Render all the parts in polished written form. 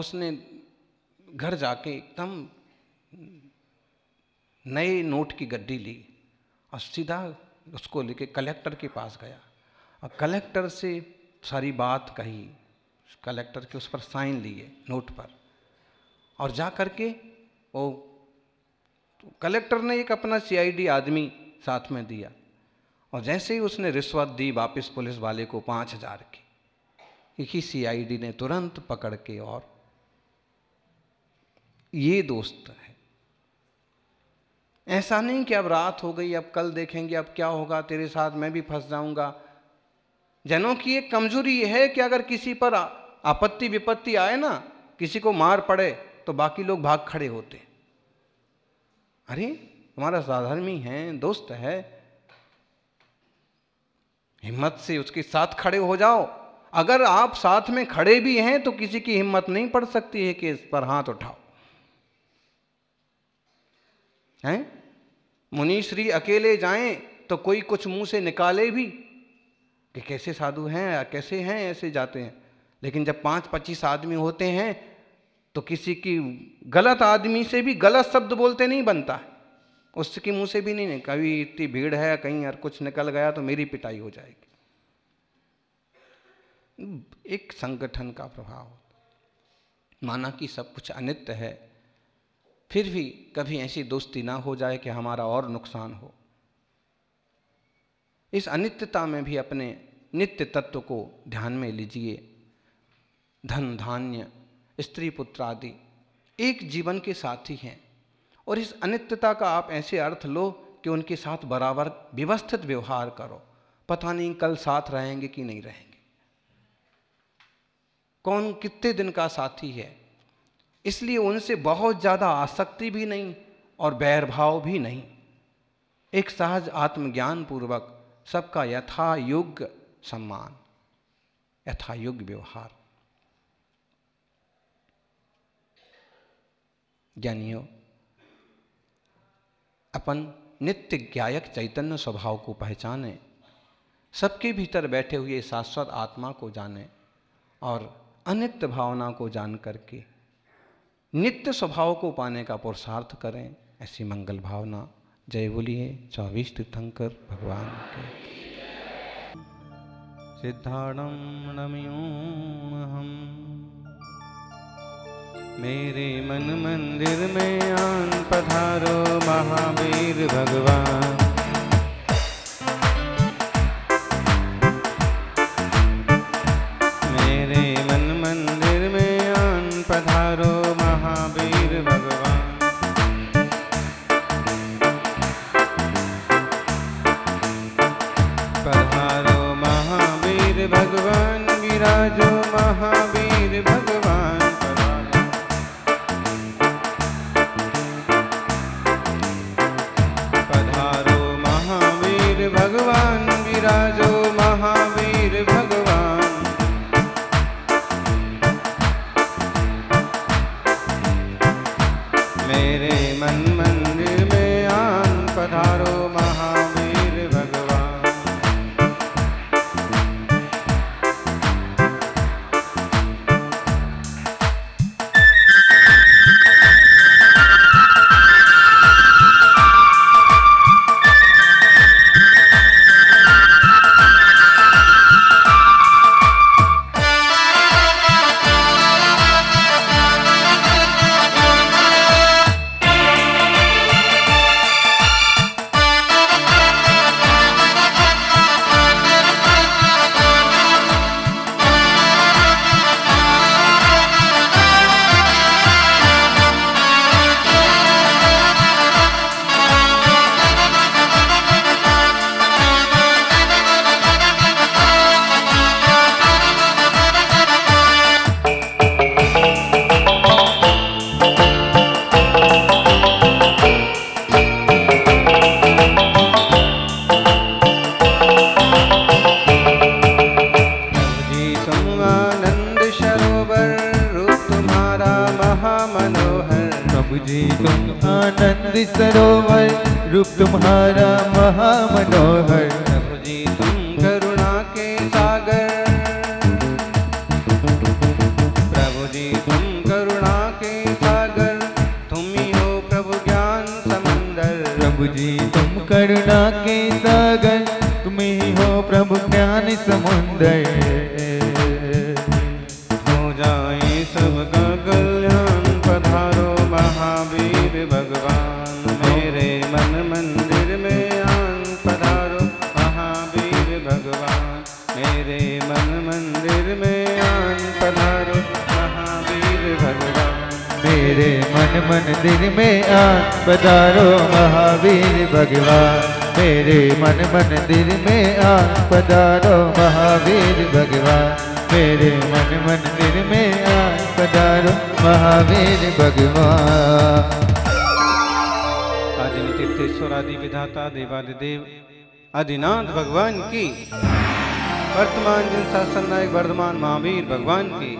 उसने घर जाके एकदम नए नोट की गड्डी ली और सीधा उसको लेके कलेक्टर के पास गया और कलेक्टर से सारी बात कही। कलेक्टर के उस पर साइन लिए नोट पर और जा कर के वो तो कलेक्टर ने एक अपना सीआईडी आदमी साथ में दिया और जैसे ही उसने रिश्वत दी वापस पुलिस वाले को 5000 की, एक ही सीआईडी ने तुरंत पकड़ के, और ये दोस्त है। ऐसा नहीं कि अब रात हो गई, अब कल देखेंगे, अब क्या होगा तेरे साथ, मैं भी फंस जाऊंगा। जनों की एक कमजोरी यह है कि अगर किसी पर आपत्ति विपत्ति आए ना, किसी को मार पड़े, तो बाकी लोग भाग खड़े होते। अरे हमारा साधर्मी है, दोस्त है, हिम्मत से उसके साथ खड़े हो जाओ। अगर आप साथ में खड़े भी हैं तो किसी की हिम्मत नहीं पड़ सकती है कि इस पर हाथ उठाओ। हैं? मुनीश्री अकेले जाएं तो कोई कुछ मुंह से निकाले भी कि कैसे साधु हैं, कैसे हैं, ऐसे जाते हैं। लेकिन जब 5-25 आदमी होते हैं तो किसी की गलत आदमी से भी गलत शब्द बोलते नहीं बनता है, उसके मुंह से भी नहीं। कभी इतनी भीड़ है, कहीं यार कुछ निकल गया तो मेरी पिटाई हो जाएगी। एक संगठन का प्रभाव, माना कि सब कुछ अनित्य है, फिर भी कभी ऐसी दोस्ती ना हो जाए कि हमारा और नुकसान हो। इस अनित्यता में भी अपने नित्य तत्व को ध्यान में लीजिए। धन धान्य स्त्री पुत्र आदि एक जीवन के साथी हैं, और इस अनित्यता का आप ऐसे अर्थ लो कि उनके साथ बराबर व्यवस्थित व्यवहार करो। पता नहीं कल साथ रहेंगे कि नहीं रहेंगे, कौन कितने दिन का साथी है। इसलिए उनसे बहुत ज़्यादा आसक्ति भी नहीं और बैरभाव भी नहीं। एक सहज आत्मज्ञान पूर्वक सबका यथा योग्य सम्मान, यथा योग्य व्यवहार। ज्ञानियों, अपन नित्य ज्ञायक चैतन्य स्वभाव को पहचाने, सबके भीतर बैठे हुए शाश्वत आत्मा को जाने और अनित्य भावना को जान करके नित्य स्वभाव को पाने का पुरुषार्थ करें। ऐसी मंगल भावना। जय बोलिए 24 तीर्थंकर भगवान के। सिद्धाणं नम्योऽहम्, मेरे मन मंदिर में आन पधारो महावीर भगवान। मेरे मन मंदिर में आन पधारो महावीर भगवान। पधारो महावीर भगवान, विराजो महावीर भगवान। पधारो महावीर भगवान, विराजो महावीर भगवान। मेरे मन मंदिर में आन पधारो महावीर भगवान। सरोवर रूप तुम्हारा महामनोहर। प्रभु जी तुम करुणा के सागर, प्रभु जी तुम प्रभु जी तुम करुणा के सागर, तुम ही हो प्रभु ज्ञान समुंदर। हो जाए सबका कल्याण, पधारो महावीर भगवान, मेरे मन मंदिर में आन, पधारो महावीर भगवान, मेरे मन मंदिर में आन, पधारो महावीर भगवान, मेरे मन मंदिर में आन, पधारो महावीर भगवान, मेरे मन मंदिर में आन, पधारो महावीर भगवान, मेरे मन मंदिर में आन, पधारो महावीर भगवान। आदि तीर्थेश्वर आदि विधाता देवादिदेव आदिनाथ भगवान की, वर्तमान जिन शासन नायक वर्धमान महावीर भगवान की,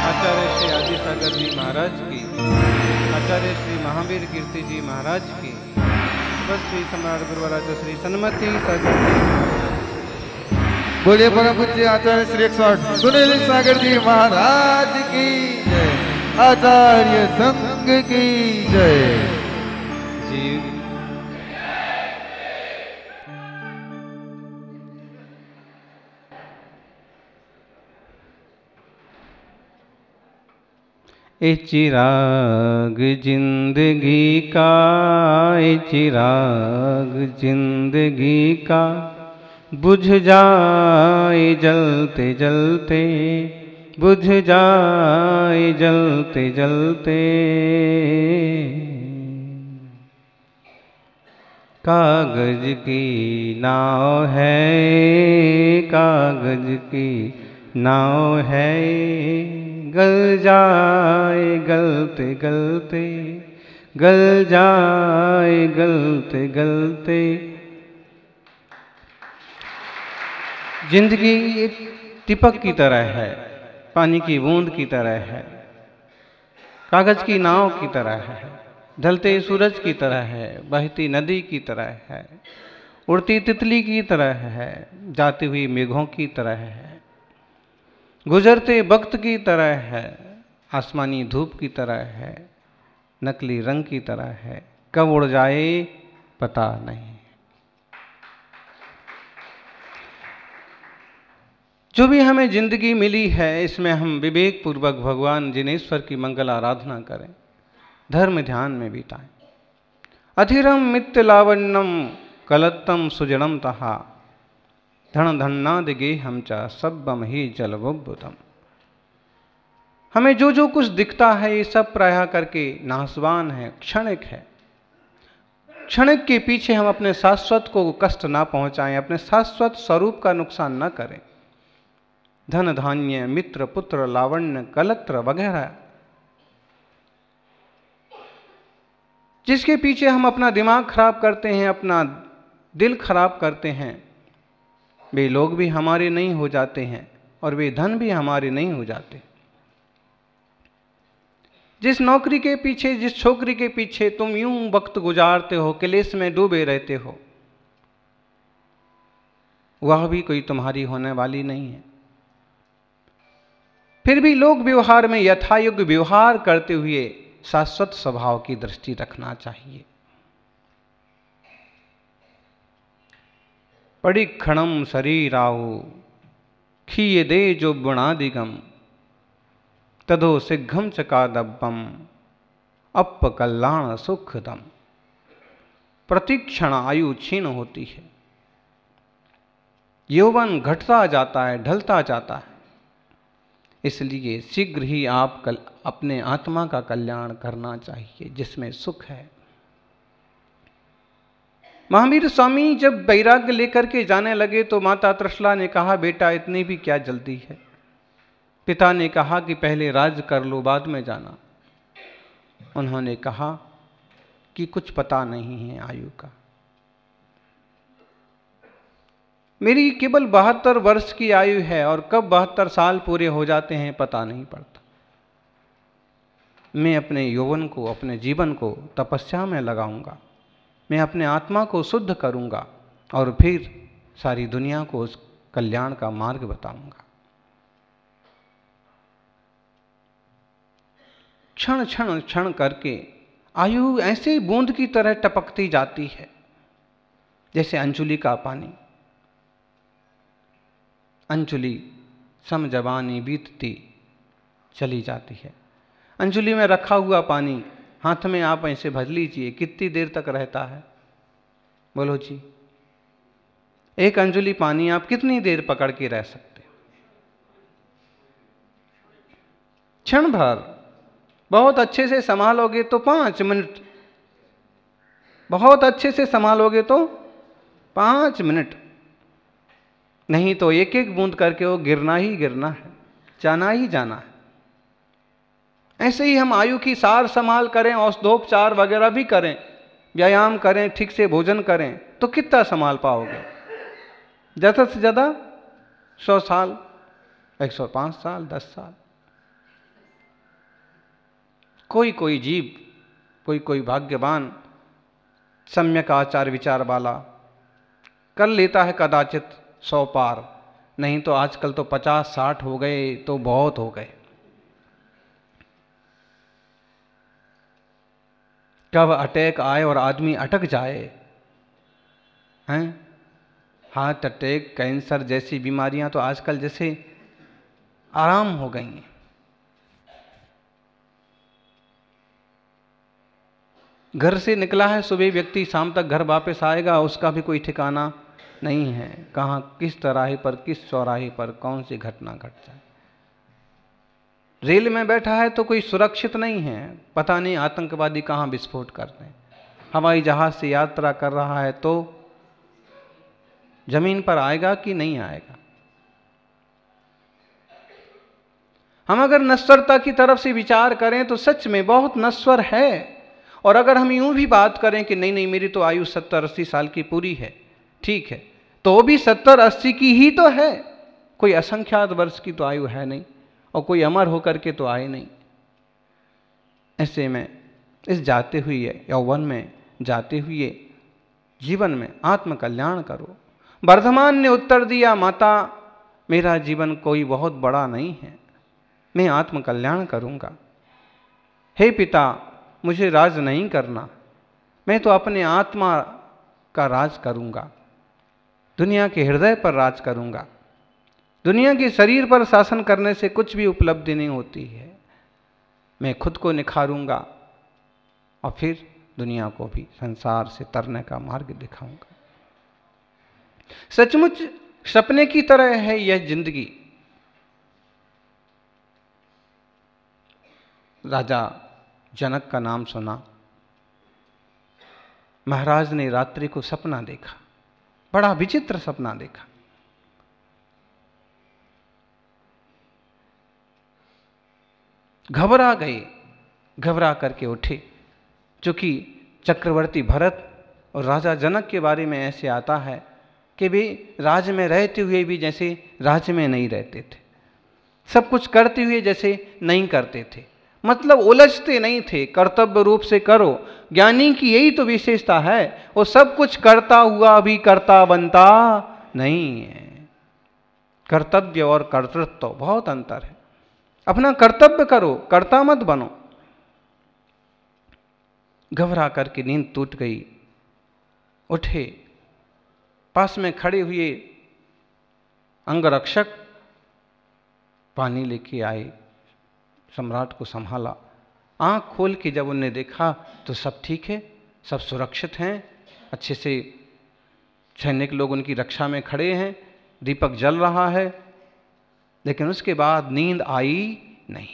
आचार्य श्री आदि सागर जी महाराज की, आचार्य श्री महावीर कीर्ति जी महाराज की, बस श्री सम्राट गुरुवराज श्री सन्मति सागर जी, बोलिए परम पूज्य आचार्य श्री 108 सुनील सागर जी महाराज की जय, आचार्य संघ की जय। जी ए चिराग जिंदगी का, ए चिराग जिंदगी का, बुझ जाए जलते जलते, बुझ जाए जलते जलते। कागज की नाव है, कागज की नाव है, गल जाए गलते गलते, गल जाए गलते गलते। जिंदगी एक टिपक की तरह है, पानी की बूंद की तरह है, कागज की नाव की तरह है, ढलते सूरज की तरह है, बहती नदी की तरह है, उड़ती तितली की तरह है, जाती हुई मेघों की तरह है, गुजरते वक्त की तरह है, आसमानी धूप की तरह है, नकली रंग की तरह है, कब उड़ जाए पता नहीं। जो भी हमें जिंदगी मिली है, इसमें हम विवेक पूर्वक भगवान जिनेश्वर की मंगल आराधना करें, धर्म ध्यान में बिताएं। अथिरम मित्य लावण्यम कलत्तम सुजनम तहा, धन धन्नाद गे हम चा सब्बम ही जलबुद्धम। हमें जो जो कुछ दिखता है ये सब प्रायः करके नाशवान है, क्षणिक है। क्षणिक के पीछे हम अपने शाश्वत को कष्ट ना पहुंचाएं, अपने शाश्वत स्वरूप का नुकसान न करें। धन धान्य मित्र पुत्र लावण्य कलत्र वगैरह जिसके पीछे हम अपना दिमाग खराब करते हैं, अपना दिल खराब करते हैं, वे लोग भी हमारे नहीं हो जाते हैं और वे धन भी हमारे नहीं हो जाते। जिस नौकरी के पीछे, जिस छोकरी के पीछे तुम यूं वक्त गुजारते हो, क्लेश में डूबे रहते हो, वह भी कोई तुम्हारी होने वाली नहीं है। फिर भी लोग व्यवहार में यथायोग्य व्यवहार करते हुए शाश्वत स्वभाव की दृष्टि रखना चाहिए। पडिक्षणम शरीराहु खीये दे जो बुणादिगम, तदो सिघ्घम चकादब्बम अप कल्याण सुखदम। प्रतिक्षण आयु क्षीण होती है, यौवन घटता जाता है, ढलता जाता है, इसलिए शीघ्र ही आप अपने आत्मा का कल्याण करना चाहिए जिसमें सुख है। महावीर स्वामी जब वैराग्य लेकर के जाने लगे तो माता त्रिशला ने कहा, बेटा इतनी भी क्या जल्दी है। पिता ने कहा कि पहले राज कर लो, बाद में जाना। उन्होंने कहा कि कुछ पता नहीं है आयु का, मेरी केवल 72 वर्ष की आयु है और कब 72 साल पूरे हो जाते हैं पता नहीं पड़ता। मैं अपने यौवन को, अपने जीवन को तपस्या में लगाऊंगा, मैं अपने आत्मा को शुद्ध करूंगा और फिर सारी दुनिया को उस कल्याण का मार्ग बताऊंगा। क्षण क्षण क्षण करके आयु ऐसे बूंद की तरह टपकती जाती है जैसे अंजुलि का पानी। अंजुलि सम जवानी बीतती चली जाती है। अंजुलि में रखा हुआ पानी हाथ में आप ऐसे भर लीजिए, कितनी देर तक रहता है? बोलो जी। एक अंजुलि पानी आप कितनी देर पकड़ के रह सकते? क्षण भर। बहुत अच्छे से संभालोगे तो 5 मिनट, बहुत अच्छे से संभालोगे तो 5 मिनट, नहीं तो एक एक बूंद करके वो गिरना ही गिरना है, जाना ही जाना है। ऐसे ही हम आयु की सार संभाल करें, औषधोपचार वगैरह भी करें, व्यायाम करें, ठीक से भोजन करें, तो कितना संभाल पाओगे? ज़्यादा से ज़्यादा 100 साल, 105 साल, 10 साल। कोई कोई जीव, कोई कोई भाग्यवान सम्यक आचार विचार वाला कर लेता है कदाचित 100 पार, नहीं तो आजकल तो 50-60 हो गए तो बहुत हो गए। कब अटैक आए और आदमी अटक जाए, हैं? हार्ट अटैक, कैंसर जैसी बीमारियां तो आजकल जैसे आराम हो गई हैं। घर से निकला है सुबह व्यक्ति, शाम तक घर वापस आएगा, उसका भी कोई ठिकाना नहीं है। कहाँ, किस तराहे पर, किस चौराहे पर कौन सी घटना घट जाए। रेल में बैठा है तो कोई सुरक्षित नहीं है, पता नहीं आतंकवादी कहाँ विस्फोट कर दें। हवाई जहाज से यात्रा कर रहा है तो जमीन पर आएगा कि नहीं आएगा। हम अगर नश्वरता की तरफ से विचार करें तो सच में बहुत नश्वर है। और अगर हम यूं भी बात करें कि नहीं नहीं मेरी तो आयु 70-80 साल की पूरी है, ठीक है, तो भी 70-80 की ही तो है, कोई असंख्यात वर्ष की तो आयु है नहीं, और कोई अमर होकर के तो आए नहीं। ऐसे में इस जाते हुए यौवन में, जाते हुए जीवन में आत्मकल्याण करो। वर्धमान ने उत्तर दिया, माता मेरा जीवन कोई बहुत बड़ा नहीं है, मैं आत्मकल्याण करूंगा। हे पिता, मुझे राज नहीं करना, मैं तो अपने आत्मा का राज करूंगा, दुनिया के हृदय पर राज करूंगा। दुनिया के शरीर पर शासन करने से कुछ भी उपलब्धि नहीं होती है। मैं खुद को निखारूंगा और फिर दुनिया को भी संसार से तरने का मार्ग दिखाऊंगा। सचमुच सपने की तरह है यह जिंदगी। राजा जनक का नाम सुना, महाराज ने रात्रि को सपना देखा, बड़ा विचित्र सपना देखा। घबरा गए, घबरा करके उठे, क्योंकि चक्रवर्ती भरत और राजा जनक के बारे में ऐसे आता है कि वे राज्य में रहते हुए भी जैसे राज्य में नहीं रहते थे, सब कुछ करते हुए जैसे नहीं करते थे, मतलब उलझते नहीं थे, कर्तव्य रूप से करो। ज्ञानी की यही तो विशेषता है, वो सब कुछ करता हुआ भी कर्ता बनता नहीं है। कर्तव्य और कर्तृत्व बहुत अंतर है। अपना कर्तव्य करो, कर्ता मत बनो। घबरा करके नींद टूट गई, उठे, पास में खड़े हुए अंगरक्षक पानी लेके आए, सम्राट को संभाला। आंख खोल के जब उन्हें देखा तो सब ठीक है, सब सुरक्षित हैं, अच्छे से सैनिक लोग उनकी रक्षा में खड़े हैं, दीपक जल रहा है, लेकिन उसके बाद नींद आई नहीं।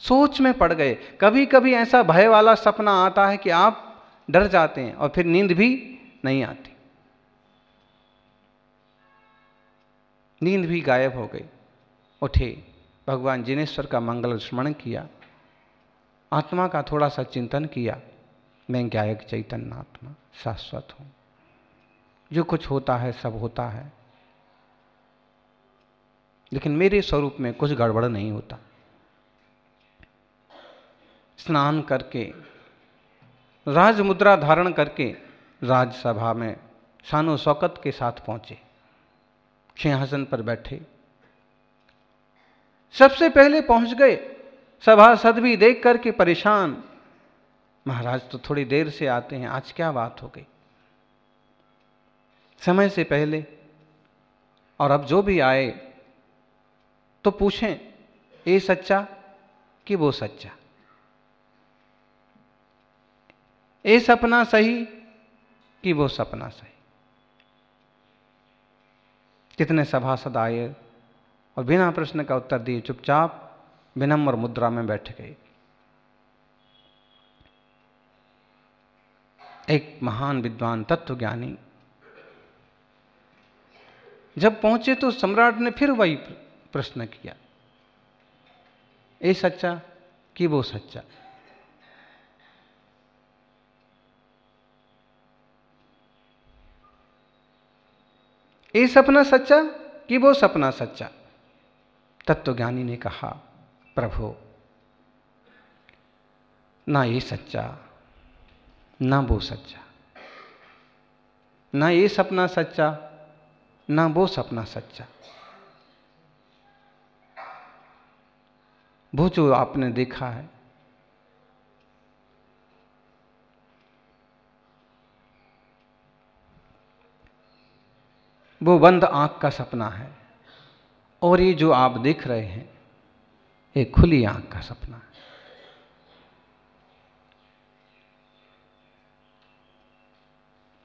सोच में पड़ गए। कभी कभी ऐसा भय वाला सपना आता है कि आप डर जाते हैं और फिर नींद भी नहीं आती, नींद भी गायब हो गई। उठे, भगवान जिनेश्वर का मंगल स्मरण किया, आत्मा का थोड़ा सा चिंतन किया। मैं ज्ञायक चैतन्य आत्मा शाश्वत हूं, जो कुछ होता है सब होता है, लेकिन मेरे स्वरूप में कुछ गड़बड़ नहीं होता। स्नान करके, राज मुद्रा धारण करके राजसभा में शानो शौकत के साथ पहुंचे, सिंहासन पर बैठे। सबसे पहले पहुंच गए। सभासद भी देख करके परेशान, महाराज तो थोड़ी देर से आते हैं, आज क्या बात हो गई? समय से पहले। और अब जो भी आए तो पूछें, ये सच्चा कि वो सच्चा, ये सपना सही कि वो सपना सही। कितने सभासद आए और बिना प्रश्न का उत्तर दिए चुपचाप विनम्र मुद्रा में बैठ गए। एक महान विद्वान तत्वज्ञानी जब पहुंचे तो सम्राट ने फिर वही प्रश्न किया, ये सच्चा कि वो सच्चा। ये सपना सच्चा कि वो सपना सच्चा? तत्वज्ञानी ने कहा, प्रभु ना ये सच्चा ना वो सच्चा, ना ये सपना सच्चा ना वो सपना सच्चा। वो जो आपने देखा है वो बंद आंख का सपना है, और ये जो आप देख रहे हैं ये खुली आंख का सपना है।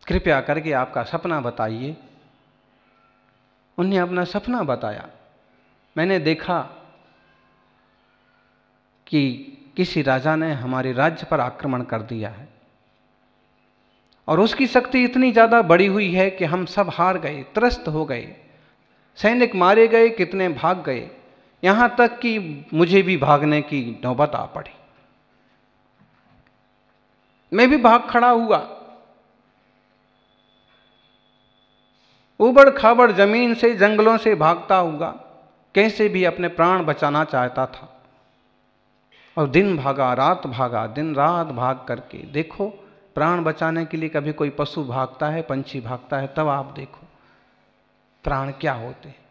कृपया करके आपका सपना बताइए। उन्हें अपना सपना बताया। मैंने देखा कि किसी राजा ने हमारे राज्य पर आक्रमण कर दिया है और उसकी शक्ति इतनी ज़्यादा बढ़ी हुई है कि हम सब हार गए, त्रस्त हो गए, सैनिक मारे गए, कितने भाग गए, यहां तक कि मुझे भी भागने की नौबत आ पड़ी। मैं भी भाग खड़ा हुआ, ऊबड़ खाबड़ जमीन से, जंगलों से भागता हुआ कैसे भी अपने प्राण बचाना चाहता था। और दिन भागा, रात भागा, दिन रात भाग करके देखो, प्राण बचाने के लिए कभी कोई पशु भागता है, पंछी भागता है, तब आप देखो प्राण क्या होते हैं।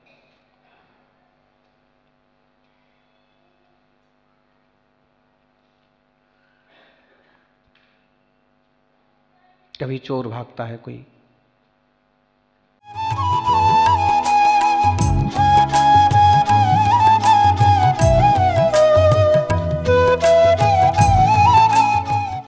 कभी चोर भागता है, कोई